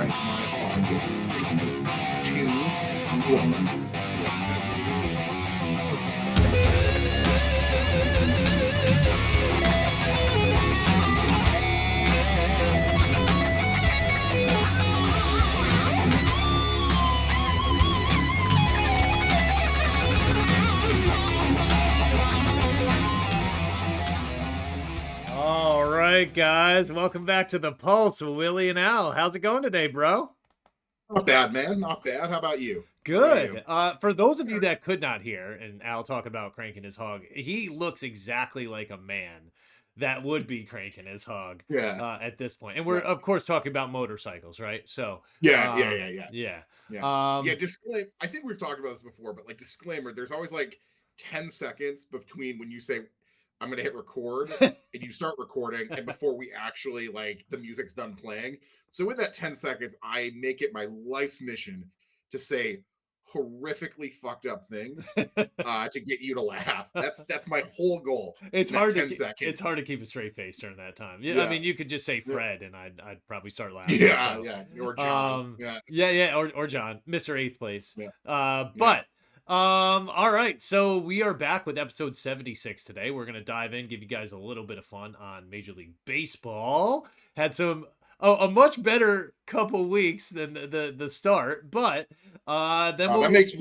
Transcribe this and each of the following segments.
crank my hog 3, 2, 1. All right, guys, welcome back to the Pulse with Willie and Al. How's it going today, bro? Not bad, man. Not bad. How about you? How about you? Good. For those of you that could not hear, and Al talk about cranking his hog, he looks exactly like a man that would be cranking his hog Yeah. at this point. And we're, Yeah. of course, talking about motorcycles, right? So, Yeah. Yeah. Yeah. Yeah. yeah. Yeah. Yeah. Um, Disclaimer. I think we've talked about this before, but like disclaimer, there's always like 10 seconds between when you say, I'm going to hit record and you start recording and before we actually like the music's done playing. So in that 10 seconds, I make it my life's mission to say horrifically fucked up things to get you to laugh. That's my whole goal it's in that hard to 10 seconds. it's hard to keep a straight face during that time. Yeah, I Yeah. mean, you could just say Yeah. Fred, and I'd probably start laughing. Yeah. So, Yeah. Or John. Yeah. yeah, or John, Mr. Eighth Place. Yeah. Yeah. But all right, so we are back with episode 76 today. We're gonna dive in, give you guys a little bit of fun on Major League Baseball. Had some a much better couple weeks than the start, but then we'll That makes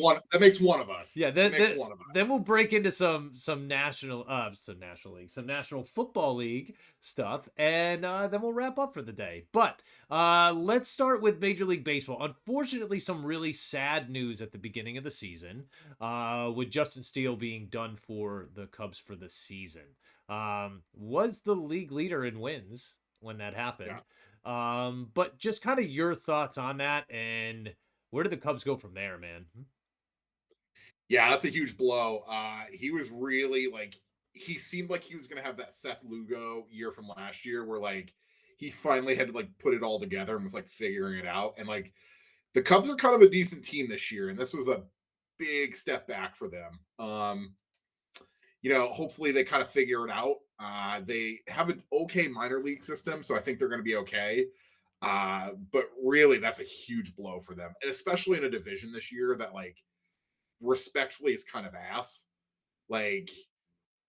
one of us. yeah, That makes one of us. then we'll break into some national some National Football League stuff, and then we'll wrap up for the day. But let's start with Major League Baseball. Unfortunately, some really sad news at the beginning of the season, with Justin Steele being done for the Cubs for the season. Was the league leader in wins when that happened. Yeah. But just kind of your thoughts on that, and where do the Cubs go from there, man? Yeah, that's a huge blow. He was really like he seemed like he was gonna have that Seth Lugo year from last year where like he finally had to like put it all together and was like figuring it out. And like the Cubs are kind of a decent team this year, and this was a big step back for them. Hopefully they kind of figure it out. They have an okay minor league system, so I think they're going to be okay. But really, that's a huge blow for them, and especially in a division this year that, like, respectfully is kind of ass. Like,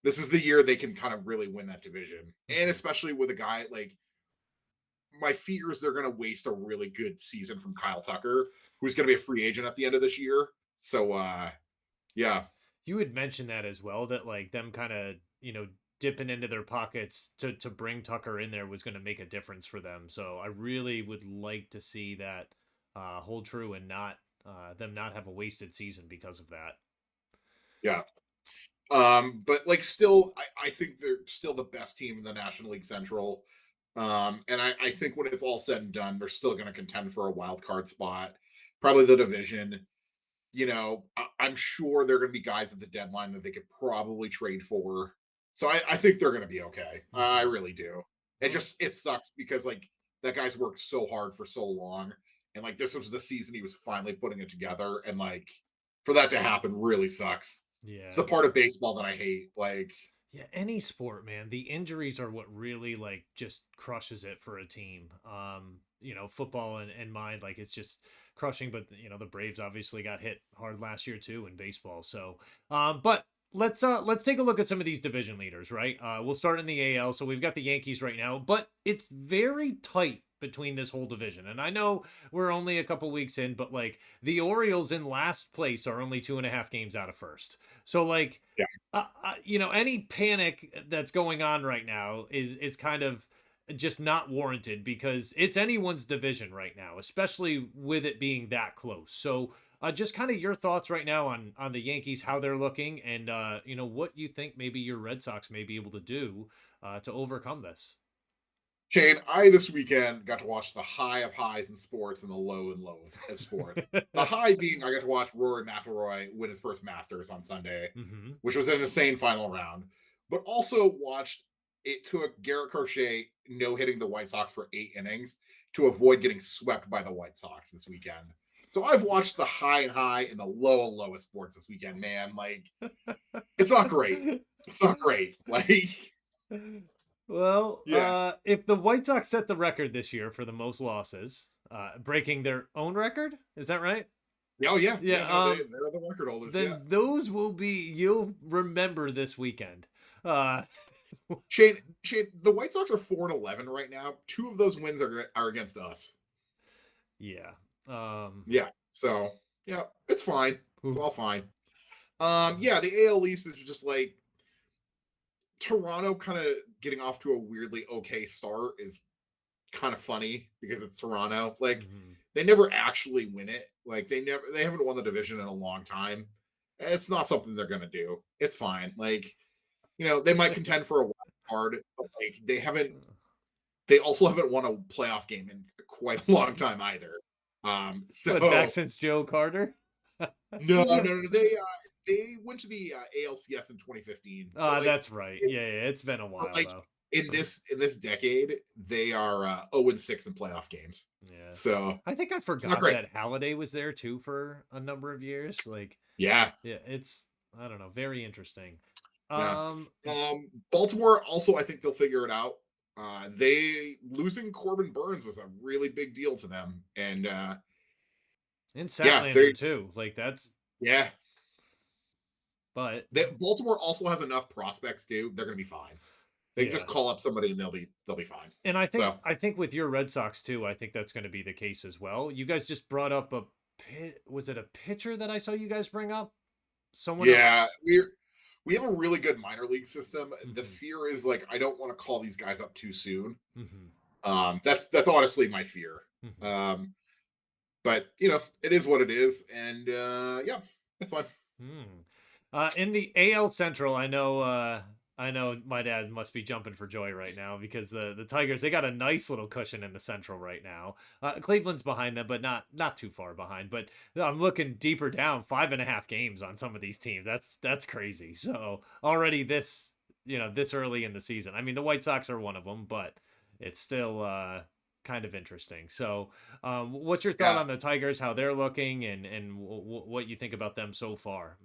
this is the year they can kind of really win that division, and especially with a guy like my fear is they're going to waste a really good season from Kyle Tucker, who's going to be a free agent at the end of this year. So, yeah. You had mentioned that as well, that like them kind of, dipping into their pockets to bring Tucker in there was going to make a difference for them. So I really would like to see that hold true and not them not have a wasted season because of that. Yeah. But like still, I think they're still the best team in the National League Central. And I think when it's all said and done, they're still going to contend for a wild card spot, probably the division. I'm sure there are going to be guys at the deadline that they could probably trade for. So I think they're going to be okay. I really do. It sucks because like that guy's worked so hard for so long. And like this was the season he was finally putting it together. And like for that to happen really sucks. Yeah. It's the part of baseball that I hate. Like, yeah, any sport, man, the injuries are what really like just crushes it for a team. Football and mind, like it's just crushing, but the Braves obviously got hit hard last year too in baseball. So, but let's take a look at some of these division leaders, right? We'll start in the AL. So we've got the Yankees right now, but it's very tight between this whole division. And I know we're only a couple weeks in, but like the Orioles in last place are only 2.5 games out of first. So like, any panic that's going on right now is kind of just not warranted because it's anyone's division right now, especially with it being that close. So just kind of your thoughts right now on the Yankees, how they're looking, and what you think maybe your Red Sox may be able to do to overcome this. Shane, I this weekend got to watch the high of highs in sports and the low and lows of sports. The high being I got to watch Rory McIlroy win his first Masters on Sunday, which was an insane final round, but also watched it took Garrett Crochet no-hitting the White Sox for 8 innings to avoid getting swept by the White Sox this weekend. So I've watched the high and the low and low of sports this weekend, man. Like, it's not great. It's not great. Like, well, yeah. If the White Sox set the record this year for the most losses, breaking their own record. Is that right? Oh yeah, Yeah. yeah. No, they're the record holders. Yeah. Then those will be you'll remember this weekend. Uh, Shane, Shane, the White Sox are 4-11 right now. Two of those wins are against us. yeah. Um, Yeah. So yeah, it's fine. It's oof. all fine. Yeah, the AL East is just like Toronto kind of getting off to a weirdly okay start is kind of funny because it's Toronto. Like Mhm. they never actually win it. Like they haven't won the division in a long time. It's not something they're gonna do. It's fine. Like, they might contend for a wild card, but like they also haven't won a playoff game in quite a long time either. What, back So since Joe Carter? no, no, no, they went to the ALCS in 2015. So like That's right. it's Yeah, yeah, it's been a but while like though. in this decade, they are 0-6 in playoff games. Yeah. So I think I not forgot great. that Halliday was there too for a number of years. Like, Yeah, yeah, it's I don't know, very interesting. yeah. Um, Baltimore also, I think they'll figure it out. They losing Corbin Burns was a really big deal to them, and and yeah, they Statlander too. Like that's yeah. but Baltimore also has enough prospects too. They're going to be fine. They can just yeah. call up somebody and they'll be fine. And I think So I think with your Red Sox too, I think that's going to be the case as well. You guys just brought up was it a pitcher that I saw you guys bring up? Someone else. yeah, we have a really good minor league system. The Mhm. fear is like I don't want to call these guys up too soon. Mhm. That's honestly my fear. Mhm. Um, but it is what it is, and yeah, it's fine. Hmm. In the AL Central, I know my dad must be jumping for joy right now because the Tigers, they got a nice little cushion in the Central right now. Cleveland's behind them, but not too far behind. But I'm looking deeper down, 5.5 games on some of these teams. That's crazy. So already this early in the season. I mean, the White Sox are one of them, but it's still kind of interesting. So what's your thought Yeah, on the Tigers? How they're looking, and what you think about them so far?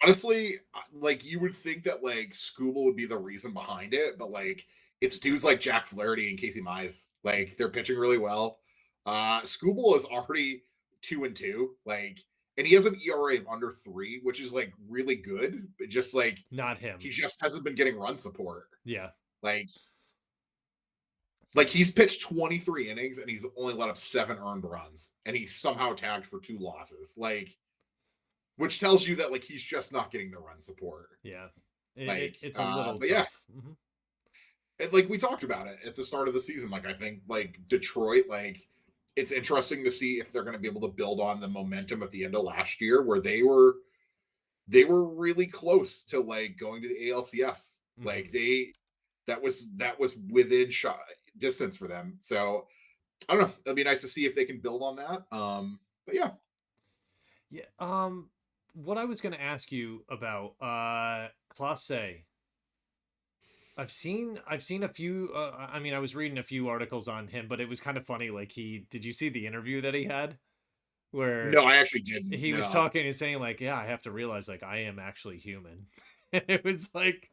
honestly, like you would think that like Scooble would be the reason behind it, but like it's dudes like Jack Flaherty and Casey Mize. Like they're pitching really well. Scooble is already 2-2, like, and he has an ERA of under 3, which is like really good. But just like Not he him. just hasn't been getting run support. Yeah. Like he's pitched 23 innings and he's only let up 7 earned runs, and he's somehow tagged for 2 losses. Like, which tells you that like he's just not getting the run support. Yeah. It's a little But yeah, tough. and like we talked about it at the start of the season, like I think like Detroit, like it's interesting to see if they're going to be able to build on the momentum at the end of last year, where they were really close to like going to the ALCS. Like Hmm. that was within shot distance for them. So I don't know. It'll be nice to see if they can build on that. But yeah, Yeah. What I was going to ask you about, Classe. I've seen a few. I mean, I was reading a few articles on him, but it was kind of funny. Like did you see the interview that he had where no, I actually didn't. he was No, talking and saying like, "Yeah, I have to realize like I am actually human." And it was like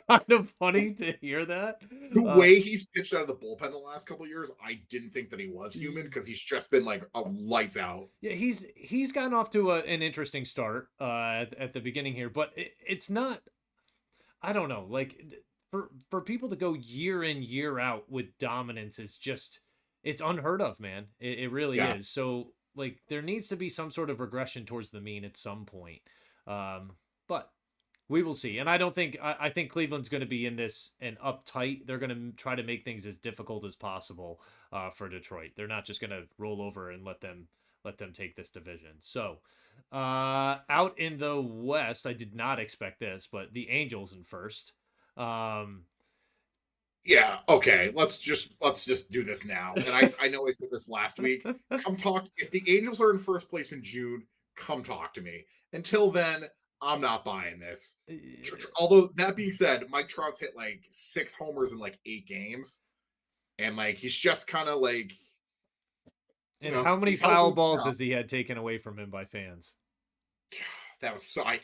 kind of funny to hear that. the Uh, way he's pitched out of the bullpen the last couple of years, I didn't think that he was human y- because he's just been like lights out. yeah, he's gotten off to an interesting start at the beginning here, but it's not. I don't know, like for people to go year in year out with dominance is just it's unheard of, man. It really Yeah, is. So like there needs to be some sort of regression towards the mean at some point. But we will see. And I don't think I think Cleveland's going to be in this and uptight. They're going to try to make things as difficult as possible for Detroit. They're not just going to roll over and let them take this division. So out in the West, I did not expect this, but the Angels in first. Um, yeah. Okay, let's just do this now. And I know I said this last week. Come talk if the Angels are in first place in June. Come talk to me. Until then, I'm not buying this. Although that being said, Mike Trout's hit like 6 homers in like 8 games, and like he's just kind of like and how many he's healthy foul as balls now. does he had taken away from him by fans? That was so I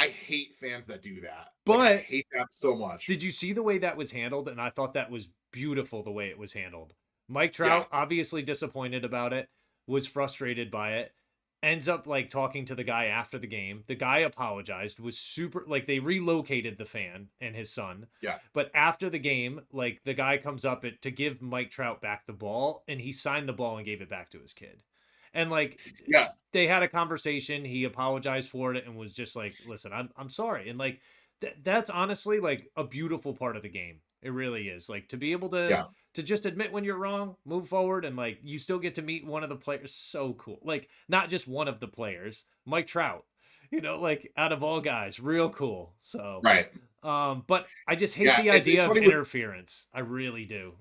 hate fans that do that. Like I But hate that so much. did you see the way that was handled? And I thought that was beautiful the way it was handled. Mike Yeah. Trout obviously disappointed about it, was frustrated by it, ends up like talking to the guy after the game. The guy apologized, was super like they relocated the fan and his son. Yeah. But after the game, like the guy comes up to give Mike Trout back the ball and he signed the ball and gave it back to his kid. And like Yeah. they had a conversation, he apologized for it and was just like, "Listen, I'm sorry." And like that's honestly like a beautiful part of the game. It really is. Like to be able Yeah. to just admit when you're wrong, move forward, and like you still get to meet one of the players. So cool. Like not just one of the players, Mike Trout. Like out of all guys, real cool. So, Right. but I just hate Yeah. the It's idea of funny with interference. I really do.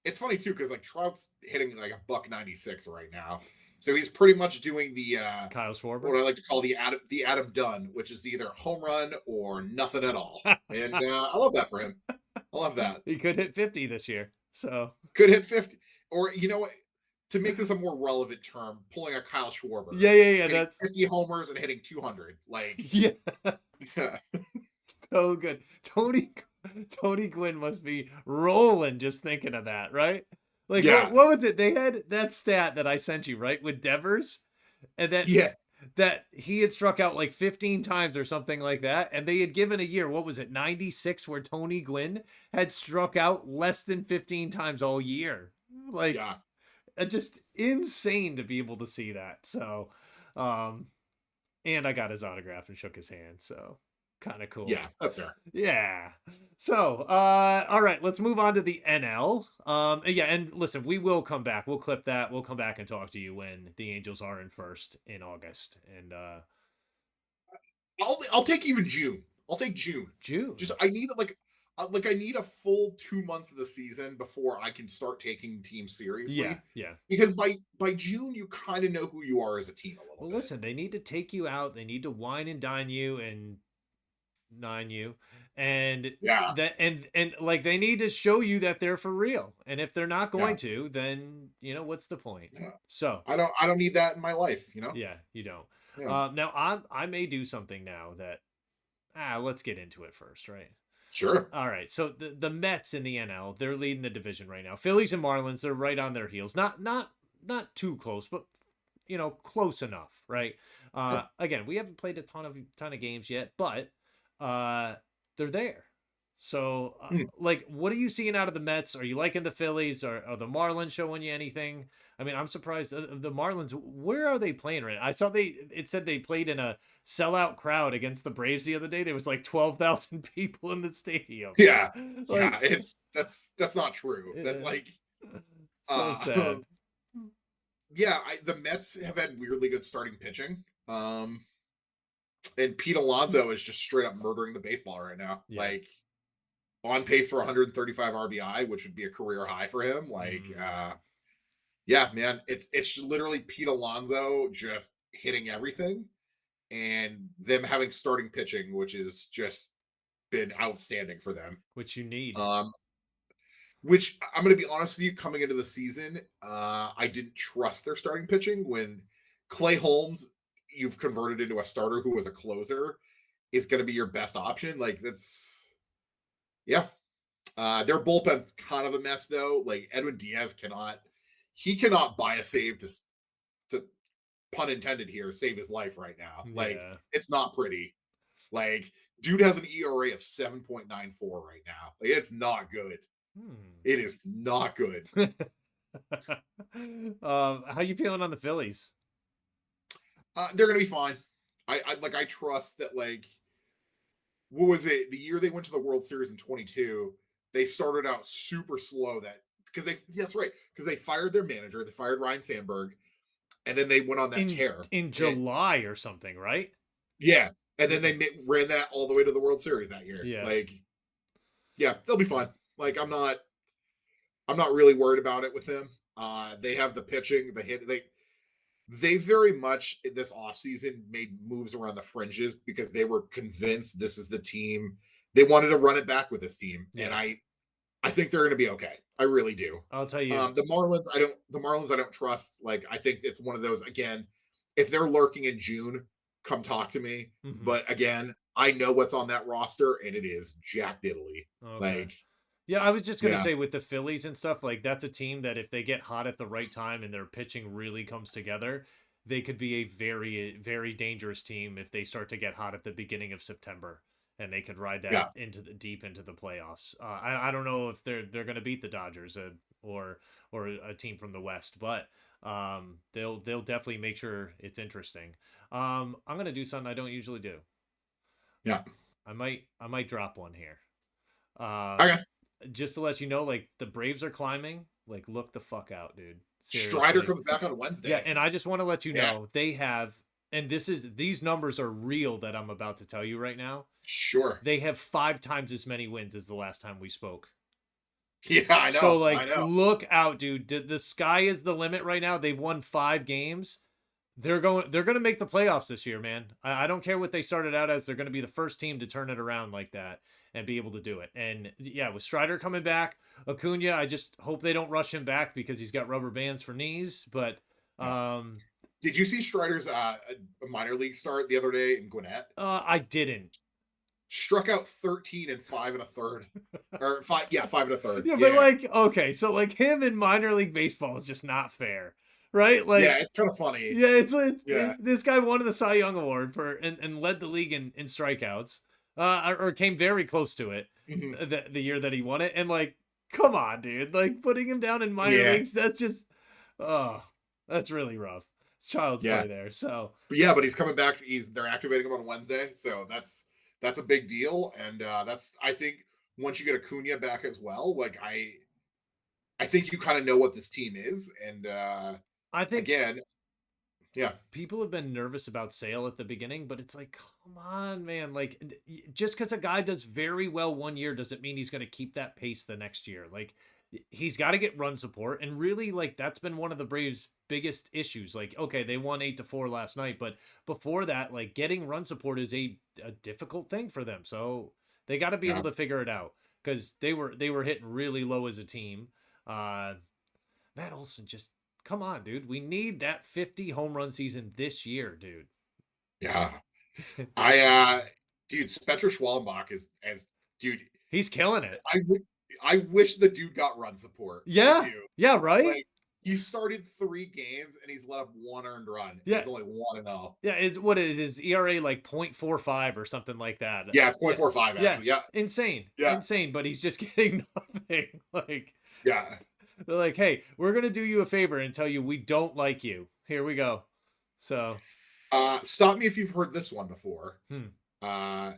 it's funny too because like Trout's hitting like a buck 96 right now, so he's pretty much doing the Kyle Schwarber. what I like to call the Adam Dunn, which is either home run or nothing at all, and I love that for him. I love that. He could hit 50 this year. So Could hit 50, or you know what? To make this a more relevant term, pulling a Kyle Schwarber, yeah, hitting that's 50 homers and hitting 200, like yeah. yeah, So good. Tony Gwynn must be rolling just thinking of that, right? Like yeah, what was it? They had that stat that I sent you, right? With Devers and yeah, that he had struck out like 15 times or something like that. And they had given a year, what was it, 96, where Tony Gwynn had struck out less than 15 times all year. Like yeah, just insane to be able to see that. So um and I got his autograph and shook his hand. So kind of cool. yeah. That's fair. Yeah. So, all right, let's move on to the NL. Yeah, and listen, we will come back. We'll clip that. We'll come back and talk to you when the Angels are in first in August and I'll take even June. I'll take June. Just June. I need like I need a full 2 months of the season before I can start taking teams Yeah, seriously. yeah. Because by June you kind of know who you are as a team a little Well, bit. listen, they need to take you out. They need to wine and dine you and nine you and Yeah, that and like they need to show you that they're for real. And if they're not yeah, going to, then what's the point? yeah. So, I don't need that in my life. You know. yeah, you don't. Yeah. Now I may do something now that let's get into it first, right? Sure. All right. So the Mets in the NL, they're leading the division right now. Phillies and Marlins, they're right on their heels. Not too close, but close enough, right? Yeah. Again, we haven't played a ton of games yet, but they're there. So, Hmm. like, what are you seeing out of the Mets? Are you liking the Phillies? Are the Marlins showing you anything? I mean, I'm surprised. The Marlins, where are they playing right now? I saw it said they played in a sellout crowd against the Braves the other day. There was like 12,000 people in the stadium. Yeah. Yeah. Like, That's not true. That's yeah, like so sad. yeah. The Mets have had weirdly good starting pitching. And Pete Alonso is just straight up murdering the baseball right now. Yeah. Like on pace for 135 RBI, which would be a career high for him. Mm. Yeah, man, it's literally Pete Alonso just hitting everything, and them having starting pitching, which is just been outstanding for them. Which you need. Um, which I'm going to be honest with you, coming into the season, I didn't trust their starting pitching when Clay Holmes, you've converted into a starter who was a closer, is going to be your best option. Like that's yeah. Their bullpen's kind of a mess though. Like Edwin Diaz cannot buy a save to pun intended here, save his life right now. Like Yeah. it's not pretty. Like dude has an ERA of 7.94 right now. Like it's not good. Hmm. It is not good. How you feeling on the Phillies? They're gonna be fine. I trust that like what was it? The year they went to the World Series in 22, they started out super slow that because that's right, because they fired their manager, they fired Ryan Sandberg, and then they went on that In tear. And July or something, right? yeah, and then Yeah. they ran that all the way to the World Series that year. Yeah. Like, yeah, they'll be fine. Like, I'm not really worried about it with them. They have the pitching, the hit. They very much in this offseason made moves around the fringes because they were convinced this is the team. They wanted to run it back with this team, and Yeah. I think they're going to be okay. I really do. I'll tell you. The Marlins I don't trust. Like I think it's one of those again. If they're lurking in June, come talk to me. Mhm. But again, I know what's on that roster, and it is Jack Diddley. Okay. Like Yeah, I was just gonna Yeah, say with the Phillies and stuff, like that's a team that if they get hot at the right time and their pitching really comes together, they could be a very, very dangerous team if they start to get hot at the beginning of September and they could ride that yeah, into the deep into the playoffs. I don't know if they're gonna beat the Dodgers or a team from the West, but they'll definitely make sure it's interesting. I'm gonna do something I don't usually do. yeah. I might drop one here. Uh, Okay. just to let you know, like the Braves are climbing. Like, look the fuck out, dude. Strider Seriously. comes back on Yeah, Wednesday. and I just want to let you Yeah, know they have, and these numbers are real that I'm about to tell you right now. sure. They have 5 times as many wins as the last time we spoke. Yeah, I So know. I like, know. look out, dude. The sky is the limit right now. They've won 5 games. They're going to make the playoffs this year, man. I don't care what they started out as. They're going to be the first team to turn it around like that and be able to do it. And yeah, with Strider coming back, Acuna, I just hope they don't rush him back because he's got rubber bands for knees. But Yeah. um Did you see Strider's minor league start the other day in Gwinnett? I didn't. Struck out 13 and five and a third, or five. Yeah, five and a third. Yeah, but Yeah, like, okay, so like him in minor league baseball is just not fair, right? yeah. Like, It's kind of funny. yeah, Yeah. this guy won the Cy Young Award for and led the league in strikeouts, or came very close to it Mhm. the year that he won it. And like, come on, dude, like putting him down in minor Yeah, leagues, that's just, oh, that's really rough. It's child's yeah. play there. So But yeah, but he's coming back. They're activating him on Wednesday, so that's a big deal. And that's I think once you get Acuna back as well, like I think you kind of know what this team is. And I think again, yeah, people have been nervous about Sale at the beginning, but it's like, come on, man. Like, just because a guy does very well one year doesn't mean he's going to keep that pace the next year. Like, he's got to get run support. And really, like, that's been one of the Braves' biggest issues. Like, okay, they won 8-4 last night, but before that, like, getting run support is a difficult thing for them. So they got to be able yeah, to figure it out because they were hitting really low as a team. Uh, Matt Olson just come on, dude. We need that 50 home run season this year, dude. yeah. I dude, Spencer Schwallenbach is as dude. He's killing it. I w- I wish the dude got run support. I Yeah. do. Yeah, right? Like he started 3 games and he's let up 1 earned run, and Yeah. he's only 1-0. Yeah, what is his ERA like 0.45 or something like that? Yeah, it's Yeah. 0.45 Yeah. actually. Yeah, Insane. yeah, Insane, but he's just getting nothing. Like yeah. they're like, "Hey, we're going to do you a favor and tell you we don't like you. Here we go." So, Stop me if you've heard this one before. hmm. Uh,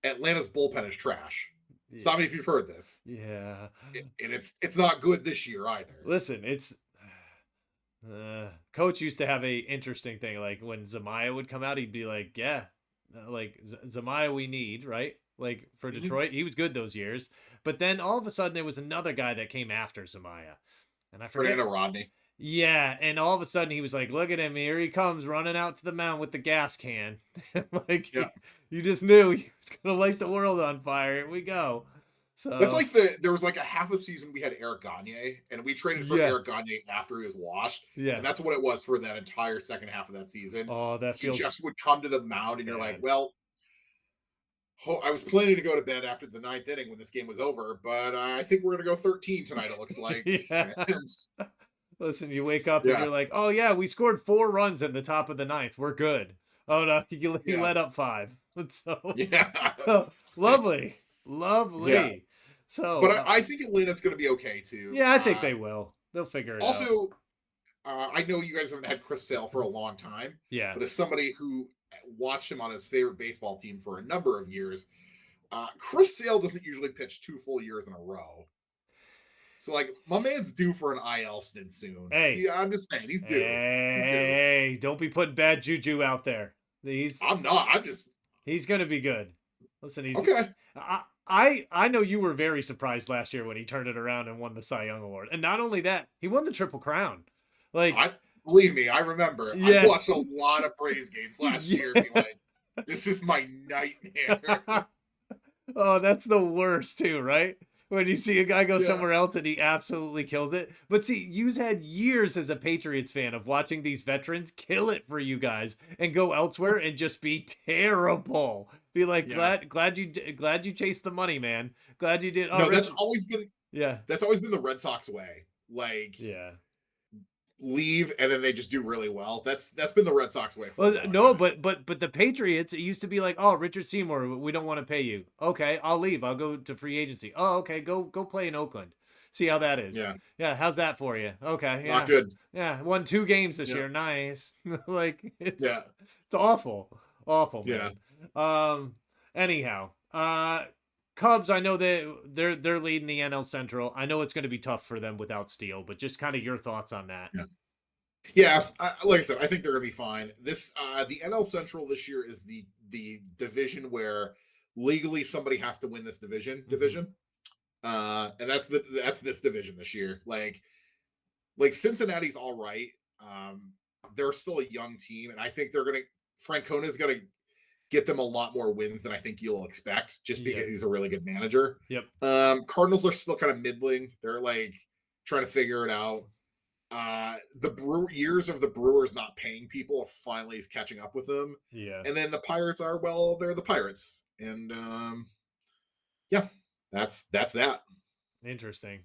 Atlanta's bullpen is trash. Yeah. Stop me if you've heard this. Yeah. And it's not good this year either. Listen, it's coach used to have a interesting thing. Like when Zamaya would come out, he'd be like, "Yeah, like Zamaya, we need right." Like for Mhm. Detroit, he was good those years. But then all of a sudden, there was another guy that came after Zamaya, and I forget. Fernando Rodney. Yeah, and all of a sudden, he was like, "Look at him! Here he comes, running out to the mound with the gas can." Like Yeah. you just knew he was gonna light the world on fire. Here we go. That's So like there was like a half a season we had Eric Gagne, and we traded for yeah, Eric Gagne after he was washed, yeah. and that's what it was for that entire second half of that season. Oh, that He feels just would come to the mound, and you're like, bad. well, I was planning to go to bed after the ninth inning when this game was over, but I think we're gonna go 13 tonight. It looks like, Yeah. and, Listen, you wake up and yeah, you're like, "Oh yeah, we scored 4 runs in the top of the ninth. We're good." Oh no, he yeah, let up 5. So yeah, lovely, yeah. lovely. So But I think Atlanta's gonna be okay too. yeah, I think they will. They'll figure it out. Also, I know you guys haven't had Chris Sale for a long time, Yeah, but as somebody who watched him on his favorite baseball team for a number of years, Chris Sale doesn't usually pitch 2 full years in a row. So, like, my man's due for an IL stint soon. hey, Yeah, I'm just saying, he's due. He's due. hey, don't be putting bad juju out there. He's I'm not. I'm just he's gonna be good. Listen, he's okay. I know you were very surprised last year when he turned it around and won the Cy Young Award. And not only that, he won the Triple Crown. Like, I believe me. I remember. I yeah. watched a lot of Braves games last year. Being Yeah. like, this is my nightmare. Oh, that's the worst too, right? When you see a guy go Yeah, somewhere else and he absolutely kills it. But see, you've had years as a Patriots fan of watching these veterans kill it for you guys and go elsewhere and just be terrible. Be like, yeah. glad you chased the money, man. Glad you did. Oh, No, that's Rich, always been Yeah. That's always been the Red Sox way. Like Yeah. leave and then they just do really well. That's been the Red Sox way for a Well, long no, time. but the Patriots, it used to be like, oh, Richard Seymour, we don't want to pay you. Okay, I'll leave. I'll go to free agency. Oh, okay, go play in Oakland. See how that is. Yeah, Yeah, how's that for you? Okay, not yeah, good. yeah. Won 2 games this Yeah, year. Nice. Like yeah, it's awful, awful, yeah. man. Um. Anyhow, Cubs. I know they're leading the NL Central. I know it's going to be tough for them without Steele, but just kind of your thoughts on that. Yeah. Yeah, like I said, I think they're gonna be fine. The NL Central this year is the division where legally somebody has to win this Hmm. division, and that's this division this year. Like Cincinnati's all right. Um, they're still a young team, and I think Francona's gonna get them a lot more wins than I think you'll expect, just because Yep. he's a really good manager. Yep. Cardinals are still kind of middling. They're like trying to figure it out. Years of the Brewers not paying people finally is catching up with them. Yeah. And then the Pirates are, well, they're the Pirates. And yeah, that's that. Interesting.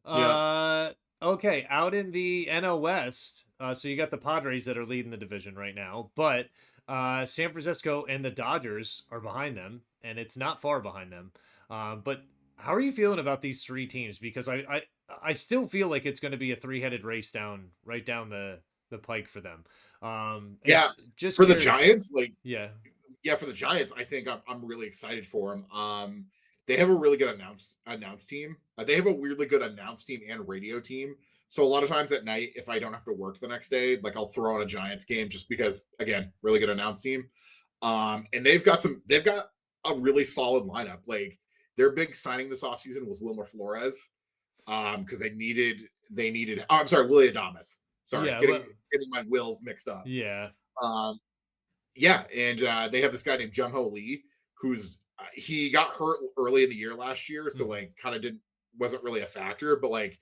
Yeah. Uh, okay, out in the NL West, so you got the Padres that are leading the division right now, but San Francisco and the Dodgers are behind them, and it's not far behind them. But how are you feeling about these three teams? Because I still feel like it's going to be a three-headed race right down the pike for them. And Yeah. just For the curious. Giants, Yeah. yeah, for the Giants, I think I'm really excited for them. They have a really good announce team. They have a weirdly good announce team and radio team. So a lot of times at night, if I don't have to work the next day, like I'll throw on a Giants game just because, again, really good announce team. And they've got a really solid lineup. Like their big signing this offseason was Wilmer Flores. Because they needed. Oh, I'm sorry, Willie Adamas. Sorry, Yeah. getting my wills mixed up. Yeah. Um, yeah, and they have this guy named Jumho Lee, who's he got hurt early in the year last year, so Mhm. like kind of didn't wasn't really a factor, but like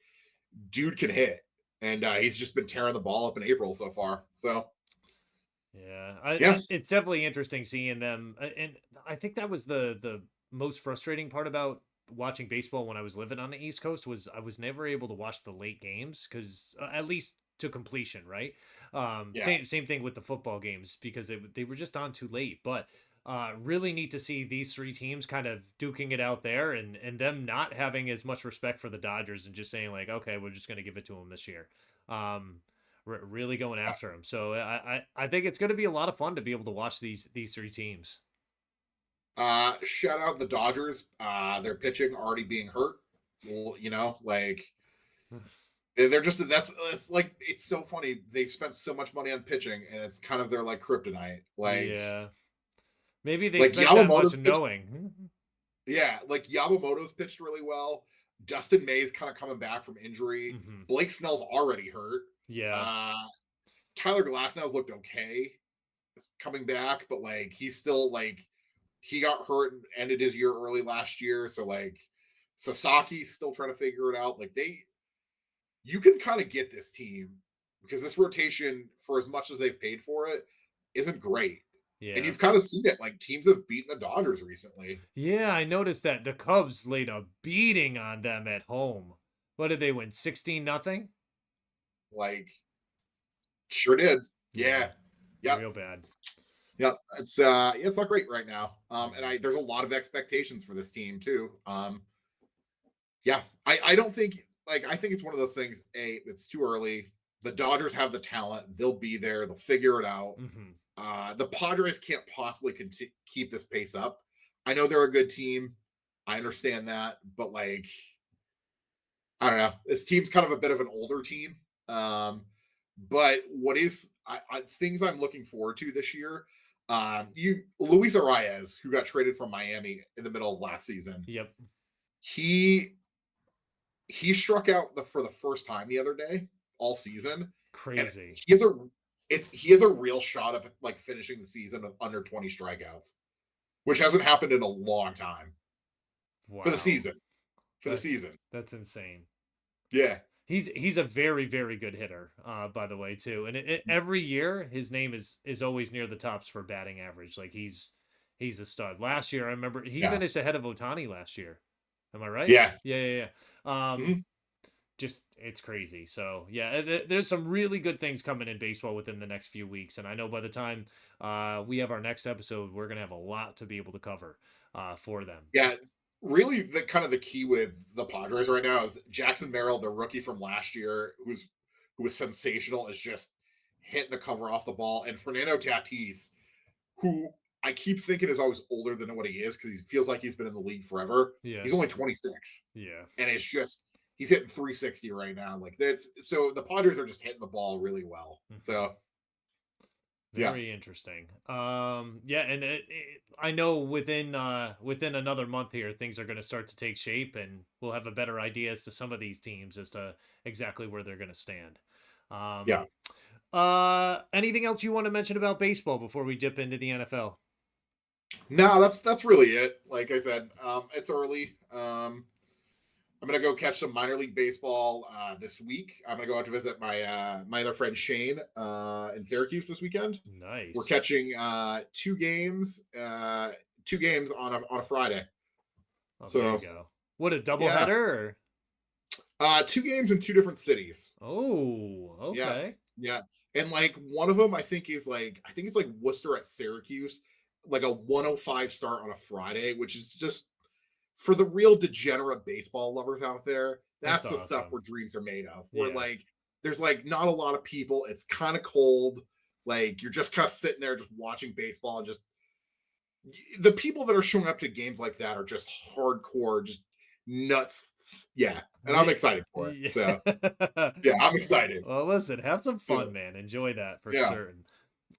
dude can hit, and he's just been tearing the ball up in April so far. So Yeah, yeah, it's definitely interesting seeing them, and I think that was the most frustrating part about watching baseball when I was living on the East Coast was I was never able to watch the late games because at least to completion, right? yeah, Same thing with the football games because they were just on too late. But really neat to see these three teams kind of duking it out there and them not having as much respect for the Dodgers and just saying like, okay, we're just going to give it to them this year. Um, really going after him. So I think it's going to be a lot of fun to be able to watch these three teams. shout out the Dodgers. Their pitching already being hurt. Well, like they're just that's it's like it's so funny. They've spent so much money on pitching, and it's kind of their like kryptonite. Yeah, maybe they Like spent that much Yamamoto's pitched. knowing. Yeah, like Yamamoto's pitched really well. Dustin May's kind of coming back from injury. Hmm. Blake Snell's already hurt. Yeah, Uh Tyler Glasnow's looked okay coming back, but like he's still like he got hurt and ended his year early last year. So like Sasaki's still trying to figure it out. Like you can kind of get this team because this rotation, for as much as they've paid for it, isn't great. And yeah, you've kind of seen it. Like teams have beaten the Dodgers recently. yeah. I noticed that the Cubs laid a beating on them at home. What did they win? 16-0. Like sure did. Yeah, Yeah. Yep. real bad. Yep. It's not great right now. And Hmm. I there's a lot of expectations for this team too. Yeah. I don't think like I think it's one of those things, it's too early. The Dodgers have the talent, they'll be there, they'll figure it out. Hmm. The Padres can't possibly keep this pace up. I know they're a good team. I understand that, but like I don't know. This team's kind of a bit of an older team. But what is things I'm looking forward to this year? You Luis Arias, who got traded from Miami in the middle of last season, Yep, he he struck out for the first time the other day all season, and crazy. he has a real shot of like finishing the season with under 20 strikeouts, which hasn't happened in a long time for the Wow, season. For the that's season, that's insane. yeah, He's a very very good hitter, by the way too. And every year his name is always near the tops for batting average. Like he's a stud. Last year I remember he yeah. finished ahead of Otani last year. Am I right? Yeah. Yeah, yeah, yeah. Mhm. Just it's crazy. So yeah, there's some really good things coming in baseball within the next few weeks, and I know by the time we have our next episode, we're gonna have a lot to be able to cover for them. Yeah. Really, the kind of the key with the Padres right now is Jackson Merrill, the rookie from last year, who was sensational, is just hitting the cover off the ball. And Fernando Tatis, who I keep thinking is always older than what he is because he feels like he's been in the league forever. Yeah, He's only 26, yeah. and it's just he's hitting 360 right now. Like that's so the Padres are just hitting the ball really well. Hmm. So yeah, Very interesting. Yeah, and I know within another month here, things are going to start to take shape, and we'll have a better idea as to some of these teams as to exactly where they're going to stand. yeah. Um, anything else you want to mention about baseball before we dip into the NFL? No, that's really it. Like I said, it's early. I'm gonna go catch some minor league baseball this week. I'm gonna go out to visit my other friend Shane in Syracuse this weekend. We're Nice. catching two games on a Friday. Oh, there you So go. What a yeah, doubleheader! Or... two games in two different cities. Oh, Yeah, okay. yeah, and like one of them, I think it's like Worcester at Syracuse, like a 105 start on a Friday, which is just for the real degenerate baseball lovers out there. That's That's the stuff awesome. where dreams are made of. Where Yeah. like there's like not a lot of people. It's kind of cold. Like you're just kind of sitting there just watching baseball and just the people that are showing up to games like that are just hardcore, just nuts. Yeah, and I'm Yeah. excited for it. So Yeah. yeah, I'm excited. Well, listen, have some Yeah, fun, man. Enjoy that for yeah. certain.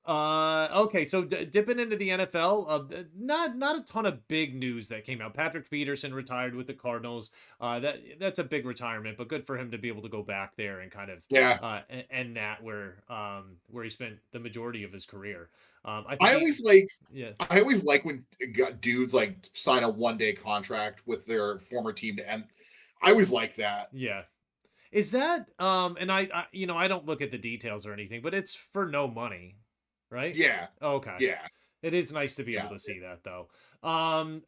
Okay, so dipping into the NFL, not a ton of big news that came out. Patrick Peterson retired with the Cardinals. That's a big retirement, but good for him to be able to go back there and kind of Yeah. end that where he spent the majority of his career. I think I he, always like yeah, I always like when dudes like sign a 1 day contract with their former team to end. I always like that. yeah. Is that and I don't look at the details or anything, but it's for no money, right? Yeah. Okay. Yeah. It is nice to be able Yeah. to see that though.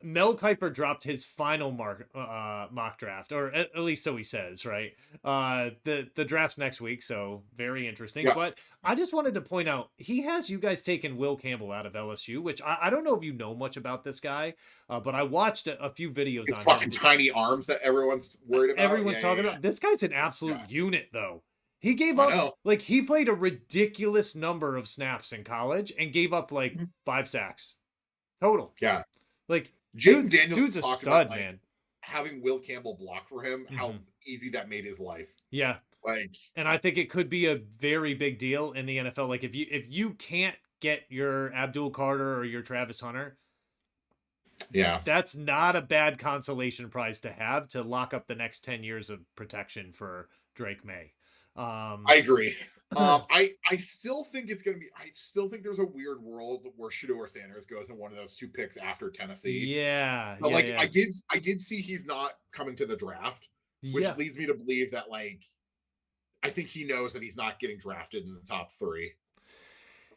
Mel Kiper dropped his final mock draft, or at least so he says, right? The draft's next week, so very interesting. Yeah. But I just wanted to point out he has you guys taking Will Campbell out of LSU, which I don't know if you know much about this guy, but I watched a few videos It's on him. fucking tiny arms that everyone's worried about. Everyone's Yeah. Yeah. talking Yeah. about this guy's an absolute Yeah. unit though. He gave I up know. like he played a ridiculous number of snaps in college and gave up like Mhm. 5 sacks total. Yeah. Like Jaden Daniels dude's has a talked about stud, like man. having Will Campbell block for him, how Hmm. easy that made his life. Yeah. Like, And I think it could be a very big deal in the NFL. Like if you can't get your Abdul Carter or your Travis Hunter, yeah, that's not a bad consolation prize to have to lock up the next 10 years of protection for Drake May. I agree. I still think it's gonna be. I still think there's a weird world where Shador Sanders goes in one of those two picks after Tennessee. Yeah, But yeah, like, yeah. I did see he's not coming to the draft, which Yeah. leads me to believe that like I think he knows that he's not getting drafted in the top three.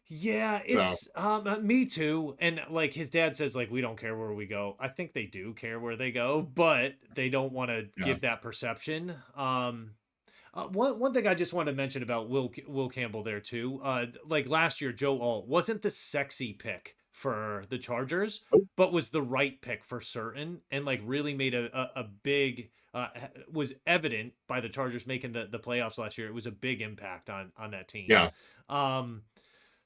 Yeah, So it's me too. And like his dad says like we don't care where we go. I think they do care where they go, but they don't want to yeah. give that perception. One thing I just want to mention about Will Campbell there too. Like last year Joe Alt wasn't the sexy pick for the Chargers, Oh, but was the right pick for certain and like really made a big was evident by the Chargers making the playoffs last year. It was a big impact on that team. yeah, Um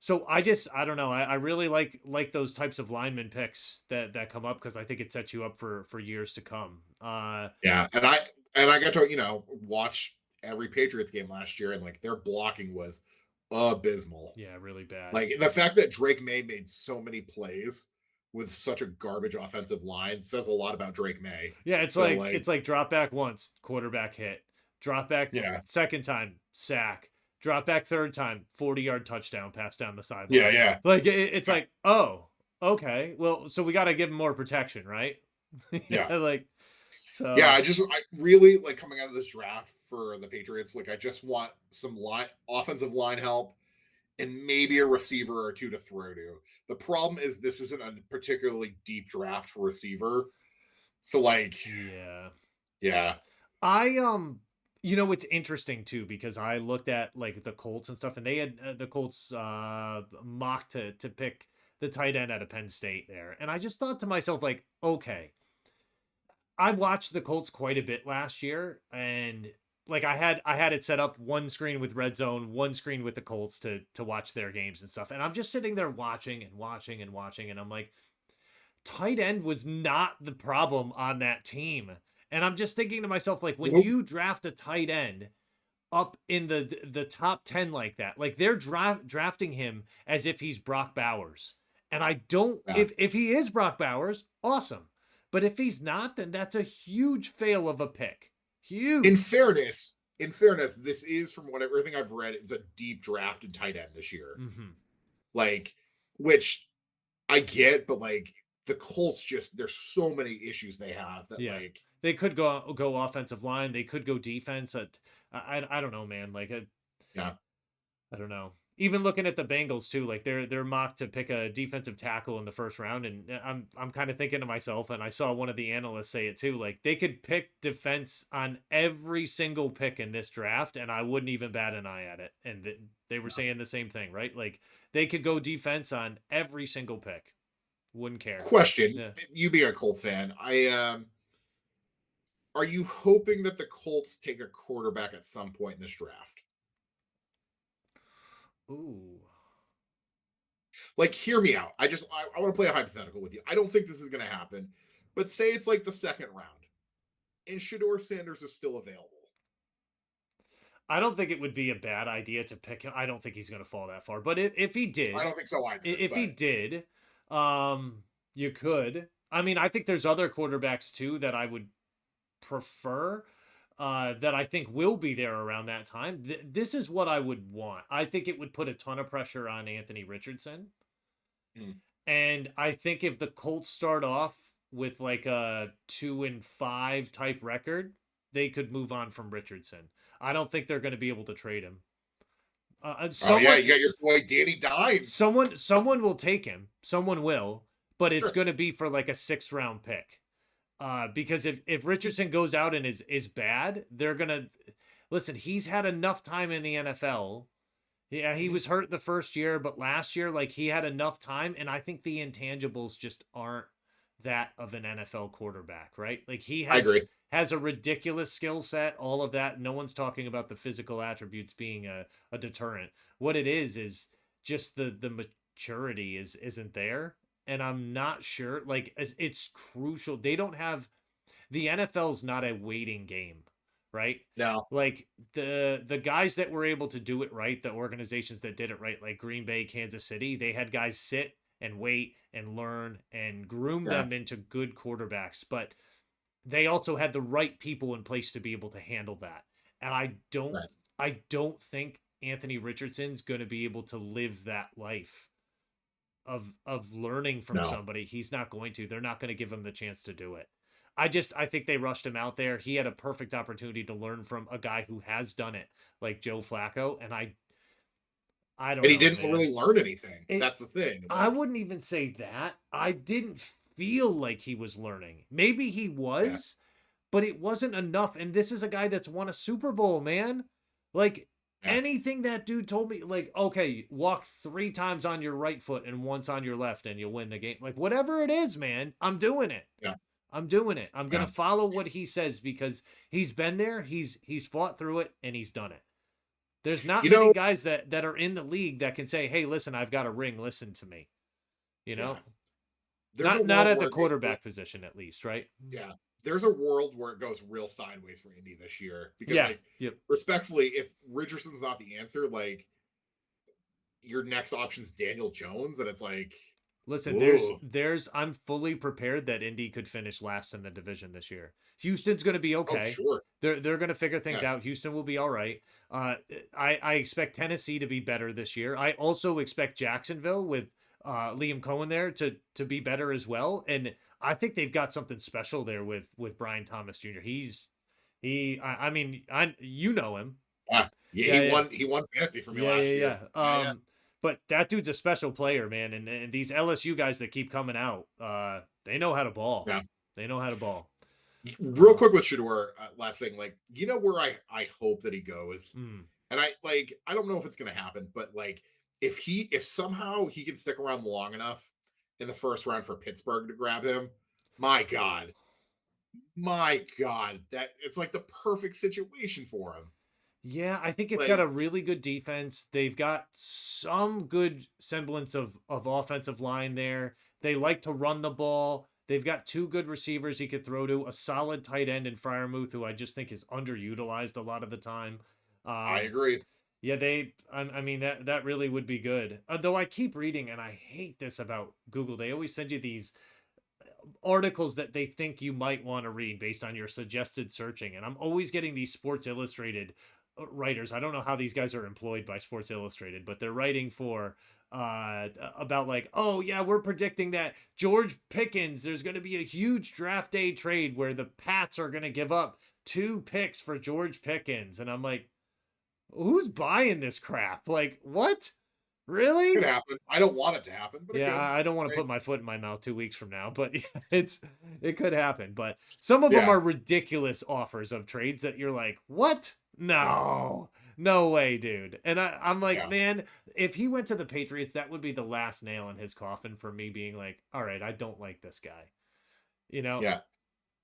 so I don't know. I really like those types of lineman picks that come up because I think it sets you up for years to come. yeah. And I got to watch every Patriots game last year, and like their blocking was abysmal. Yeah, really bad. Like the fact that Drake May made so many plays with such a garbage offensive line says a lot about Drake May. Yeah, So like, it's like drop back once, quarterback hit. Drop back yeah, second time, sack. Drop back third time, 40-yard touchdown pass down the yeah, sideline. yeah, Like it's like, oh, okay. Well, so we got to give him more protection, right? yeah, Like yeah. so I really like coming out of this draft for the Patriots. Like, I just want some offensive line help and maybe a receiver or two to throw to. The problem is this isn't a particularly deep draft for receiver. So like, Yeah. yeah, I it's interesting too because I looked at like the Colts and stuff, and they had the Colts mocked to pick the tight end out of Penn State there, and I just thought to myself like, okay, I watched the Colts quite a bit last year, and like I had it set up one screen with Red Zone, one screen with the Colts to watch their games and stuff, and I'm just sitting there watching and watching and watching, and I'm like, tight end was not the problem on that team. And I'm just thinking to myself, like, when nope, you draft a tight end up in the top 10 like that, like they're drafting him as if he's Brock Bowers. And I don't, yeah. if he is Brock Bowers, awesome. But if he's not, then that's a huge fail of a pick. In Huge. fairness, in fairness, this is from what everything I've read, the deep draft in tight end this year. Mm-hmm. Like, which I get, but like the Colts just there's so many issues they have that Yeah. like They could go offensive line. They could go defense. I don't know, man. Like yeah. I don't know. Even looking at the Bengals too, like they're mocked to pick a defensive tackle in the first round, and I'm kind of thinking to myself, and I saw one of the analysts say it too, like they could pick defense on every single pick in this draft, and I wouldn't even bat an eye at it. And they were saying the same thing, right? Like they could go defense on every single pick, wouldn't care. Question, Yeah. you being a Colts fan, are you hoping that the Colts take a quarterback at some point in this draft? Ooh. Like, hear me out. I want to play a hypothetical with you. I don't think this is going to happen, but say it's like the second round and Shador Sanders is still available. I don't think it would be a bad idea to pick him. I don't think he's going to fall that far. But if he I did, don't think so either, if he but did, you could. I mean, I think there's other quarterbacks too that I would prefer. That I think will be there around that time. This is what I would want. I think it would put a ton of pressure on Anthony Richardson. mm, And I think if the Colts start off with like a 2-5 type record, they could move on from Richardson. I don't think they're going to be able to trade him. oh yeah, Someone, you got your boy Danny Dimes. someone will take him. Someone will, but it's Sure. going to be for like a 6th round pick. Because if Richardson goes out and is bad, they're gonna listen. He's had enough time in the NFL. Yeah, he Mhm. was hurt the first year, but last year, like he had enough time, and I think the intangibles just aren't that of an NFL quarterback, right? Like he I agree. has a ridiculous skill set, all of that. No one's talking about the physical attributes being a deterrent. What it is just the maturity isn't there. And I'm not sure. Like it's crucial. They don't have the NFL's not a waiting game, right? No. Like the guys that were able to do it right, the organizations that did it right, like Green Bay, Kansas City, they had guys sit and wait and learn and groom Yeah. them into good quarterbacks, but they also had the right people in place to be able to handle that. And Right. I don't think Anthony Richardson's going to be able to live that life of learning from No. somebody. He's not going to. They're not going to give him the chance to do it. I think they rushed him out there. He had a perfect opportunity to learn from a guy who has done it, like Joe Flacco, and I don't And he know, didn't man. really learn anything. It That's the thing. I Like, wouldn't even say that. I didn't feel like he was learning. Maybe he yeah. was, but it wasn't enough. And this is a guy that's won a Super Bowl, man. Like Yeah. anything that dude told me, like, okay, walk 3 times on your right foot and once on your left, and you'll win the game. Like, whatever it is, man, I'm doing it. Yeah. I'm doing it. I'm gonna Yeah. follow what he says because he's been there, he's fought through it, and he's done it. There's not You many know, guys that are in the league that can say, "Hey, listen, I've got a ring. Listen to me." You yeah. know, There's a not world at where the it goes real, quarterback position, at least, right? yeah. There's a world where it goes real sideways for Indy this year. Because Yeah. like Yep. respectfully, if Richardson's not the answer, like your next option's Daniel Jones, and it's like, Listen, whoa. I'm fully prepared that Indy could finish last in the division this year. Houston's going to be Oh, okay. sure. They're going to figure things Yeah. out. Houston will be all right. I expect Tennessee to be better this year. I also expect Jacksonville with Liam Cohen there to be better as well. And I think they've got something special there with Brian Thomas Jr. I mean, you know him. Yeah. Yeah, Yeah, yeah. he won fantasy for me Yeah, yeah, last yeah. year. Yeah, yeah. But that dude's a special player, man. And these LSU guys that keep coming out, they know how to ball. Yeah. They know how to ball. Real quick with Shador, last thing, like, where I hope that he goes, Mm. and I don't know if it's going to happen, but like, if somehow he can stick around long enough in the first round for Pittsburgh to grab him, my God, my God, that it's like the perfect situation for him. Yeah, I think it's got Like, a really good defense. They've got some good semblance of offensive line there. They like to run the ball. They've got two good receivers he could throw to, a solid tight end in Fryermuth, who I just think is underutilized a lot of the time. I Um, agree. yeah, I mean, that really would be good. Though I keep reading, and I hate this about Google. They always send you these articles that they think you might want to read based on your suggested searching. And I'm always getting these Sports Illustrated writers. I don't know how these guys are employed by Sports Illustrated, but they're writing for about like, oh yeah, we're predicting that George Pickens, there's going to be a huge draft day trade where the Pats are going to give up 2 picks for George Pickens. And I'm like, who's buying this crap? Like, what? Could Really? happen. I don't want it to happen, but it Yeah, could. I don't want to Like, put my foot in my mouth 2 weeks from now, but yeah, it could happen. But some of them yeah, are ridiculous offers of trades that you're like, what? No, no way, dude. And I'm like, yeah, man, if he went to the Patriots, that would be the last nail in his coffin for me being like, all right, I don't like this guy. You know? yeah.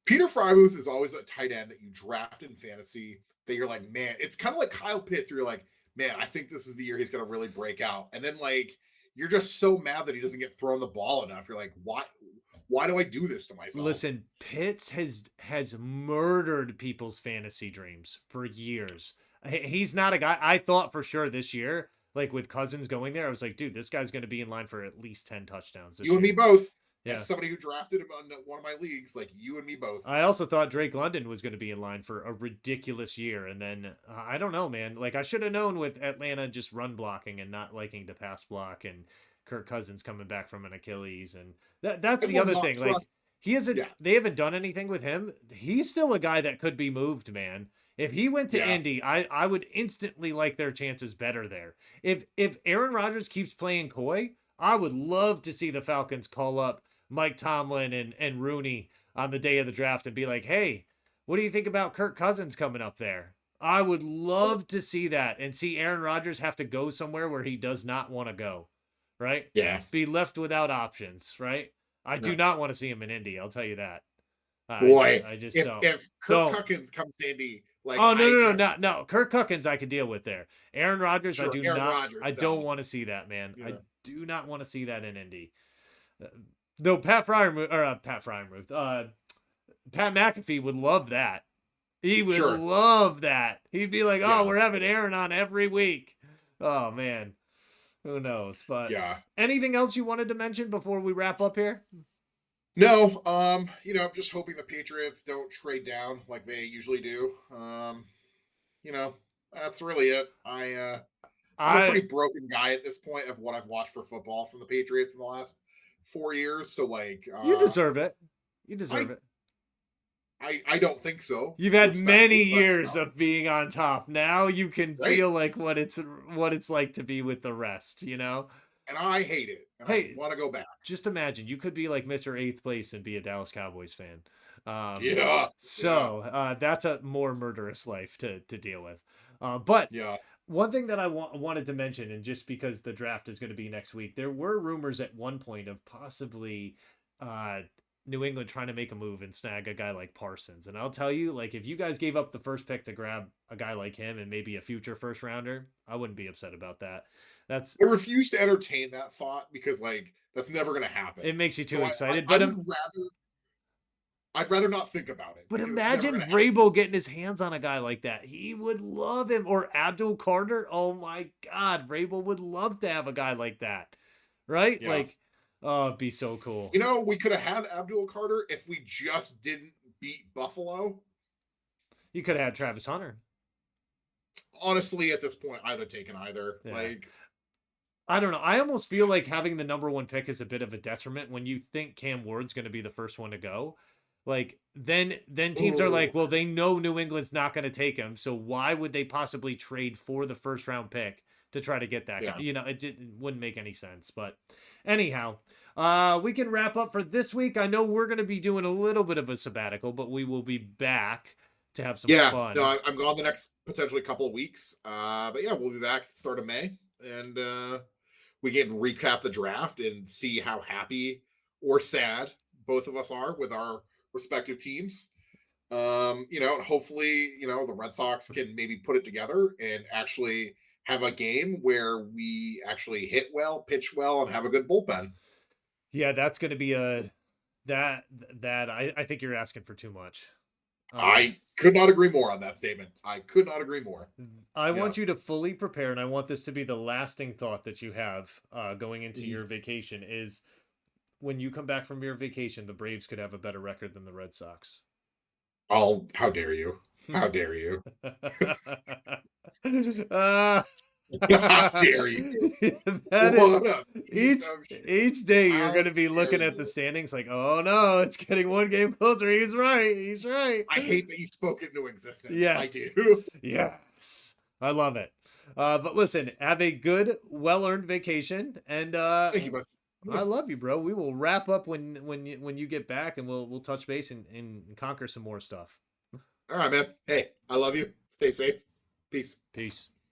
Peter Frymuth is always a tight end that you draft in fantasy that you're like, man, it's kind of like Kyle Pitts, where you're like, man, I think this is the year he's going to really break out. And then like, you're just so mad that he doesn't get thrown the ball enough. You're like, why do I do this to myself? Listen, Pitts has murdered people's fantasy dreams for years. He's not a guy I thought for sure this year, like with Cousins going there, I was like, dude, this guy's going to be in line for at least 10 touchdowns You this and me year. both. As Yeah. somebody who drafted him on one of my leagues, like you and me both. I also thought Drake London was going to be in line for a ridiculous year. And then I don't know, man. Like I should have known with Atlanta just run blocking and not liking to pass block and Kirk Cousins coming back from an Achilles. And that's I the will other not thing. Like trust. he isn't, Yeah, they haven't done anything with him. He's still a guy that could be moved, man. If he went to yeah, Indy, I would instantly like their chances better there. If Aaron Rodgers keeps playing coy, I would love to see the Falcons call up Mike Tomlin and Rooney on the day of the draft and be like, hey, what do you think about Kirk Cousins coming up there? I would love to see that and see Aaron Rodgers have to go somewhere where he does not want to go, right? yeah. Be left without options, right? I do No. not want to see him in Indy. I'll tell you that. Boy, I just don't. if Kirk Don't. Cousins comes to Indy, like Oh no I no no just no! Kirk Cousins I could deal with there. Aaron Rodgers I sure do Aaron not. Rodgers, I don't no, want to see that, man. I yeah, do not want to see that in Indy. Uh, Though Pat Fryermuth or Pat Fryermuth, Pat McAfee would love that. He would sure, love that. He'd be like, "Oh, yeah, we're having Aaron on every week." Oh man, who knows? But yeah. anything else you wanted to mention before we wrap up here? No, I'm just hoping the Patriots don't trade down like they usually do. You know, that's really it. I'm a I pretty broken guy at this point of what I've watched for football from the Patriots in the last 4 years. So like, You deserve it. You deserve I it. I don't think so, You've had respectfully, many but years of being on top. Now you can right, feel like what it's like to be with the rest, you know? and I hate it, and I Hey, want to go back. just imagine you could be like Mr. Eighth Place and be a Dallas Cowboys fan. Um, Yeah, yeah, that's a more murderous life to deal with. But yeah. one thing that I wanted to mention, and just because the draft is going to be next week, there were rumors at one point of possibly uh, New England trying to make a move and snag a guy like Parsons. And I'll tell you, like, if you guys gave up the first pick to grab a guy like him and maybe a future first rounder, I wouldn't be upset about that. That's I refuse to entertain that thought because like that's never going to happen. it makes you So too excited, I would rather I'd rather not think about it but because it's never imagine going to happen. Vrabel getting his hands on a guy like that. He would love him. Or Abdul Carter. Oh my God. Vrabel would love to have a guy like that. Right? Yeah. Like, oh, it'd be so cool. We could have had Abdul Carter if we just didn't beat Buffalo. You could have had Travis Hunter. Honestly, at this point, I'd have taken either. Yeah. Like, I don't know. I almost feel like having the number one pick is a bit of a detriment when you think Cam Ward's going to be the first one to go. Like then teams are ooh, like, well, they know New England's not going to take him, so why would they possibly trade for the first round pick to try to get that guy? yeah. You know, it wouldn't make any sense. But anyhow, We can wrap up for this week. I know we're going to be doing a little bit of a sabbatical, but we will be back to have some Yeah, no, fun. I'm gone the next potentially couple of weeks. But yeah, we'll be back start of May, and we can recap the draft and see how happy or sad both of us are with our respective teams. Hopefully, the Red Sox can maybe put it together and actually have a game where we actually hit well, pitch well, and have a good bullpen. Yeah, that's going to be a that that I think you're asking for too much. Um, I could not agree more on that statement. I could not agree more. I Yeah. want you to fully prepare, and I want this to be the lasting thought that you have going into Mhm. your vacation is when you come back from your vacation, the Braves could have a better record than the Red Sox. How dare you? How dare you? uh, How dare you? that is What a piece of shit. each day you're How going to be dare looking at the you? standings like, oh no, it's getting one game closer. He's right. He's right. I hate that you spoke it into existence. Yeah. I do. Yes. I love it. But listen, have a good, well-earned vacation, and Thank you, bud. I Yeah. love you, bro. We will wrap up when you get back, and we'll touch base and conquer some more stuff. All right, man. Hey, I love you. Stay safe. Peace. Peace.